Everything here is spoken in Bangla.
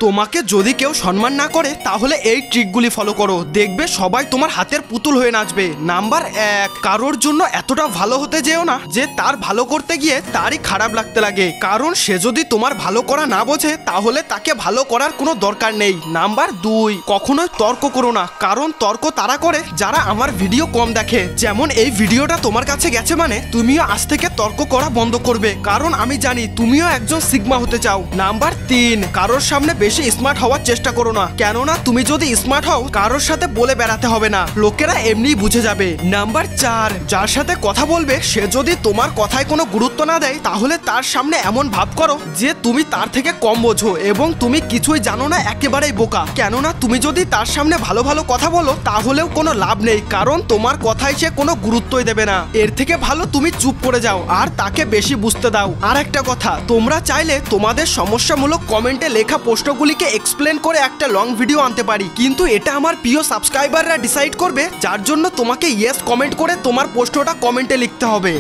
তোমাকে যদি কেউ সম্মান না করে তাহলে এই ট্রিকগুলি ফলো করো, দেখবে সবাই তোমার হাতের পুতুল হয়ে নাচবে। নাম্বার 1, কারোর জন্য এতটা ভালো হতে যেও না যে তার ভালো করতে গিয়ে তারই খারাপ লাগতে লাগে, কারণ সে যদি তোমার ভালো করা না বোঝে তাহলে তাকে ভালো করার কোনো দরকার নেই। নাম্বার 2, কখনোই তর্ক করো না, কারণ তর্ক তারা করে যারা আমার ভিডিও কম দেখে। যেমন এই ভিডিওটা তোমার কাছে গেছে মানে তুমিও আজ থেকে তর্ক করা বন্ধ করবে, কারণ আমি জানি তুমিও একজন সিগমা হতে চাও। নাম্বার 3, কারোর সামনে বেশি স্মার্ট হওয়ার চেষ্টা করো না, কেননা তুমি যদি স্মার্ট হও কারোর সাথে বলে বেড়াতে হবে না, লোকেরা এমনিই বুঝে যাবে। নাম্বার 4, যার সাথে কথা বলবে সে যদি তোমার কথায় কোনো গুরুত্ব না দেয় তাহলে তার সামনে এমন ভাব করো যে তুমি তার থেকে কম বোঝো এবং তুমি কিছুই জানো না, একেবারেই বোকা। কেননা তুমি যদি তার সামনে ভালো ভালো কথা বলো তাহলেও কোনো লাভ নেই, কারণ তোমার কথায় সে কোনো গুরুত্বই দেবে না। এর থেকে ভালো তুমি চুপ করে যাও আর তাকে বেশি বুঝতে দাও। আর একটা কথা, তোমরা চাইলে তোমাদের সমস্যামূলক কমেন্টে লেখা প্রশ্নগুলিকে এক্সপ্লেন করে একটা লং ভিডিও আনতে পারি, কিন্তু এটা আমার প্রিয় সাবস্ক্রাইবাররা ডিসাইড করবে, যার জন্য তোমাকে ইয়েস কমেন্ট করে তোমার প্রশ্নটা কমেন্টে লিখতে হবে।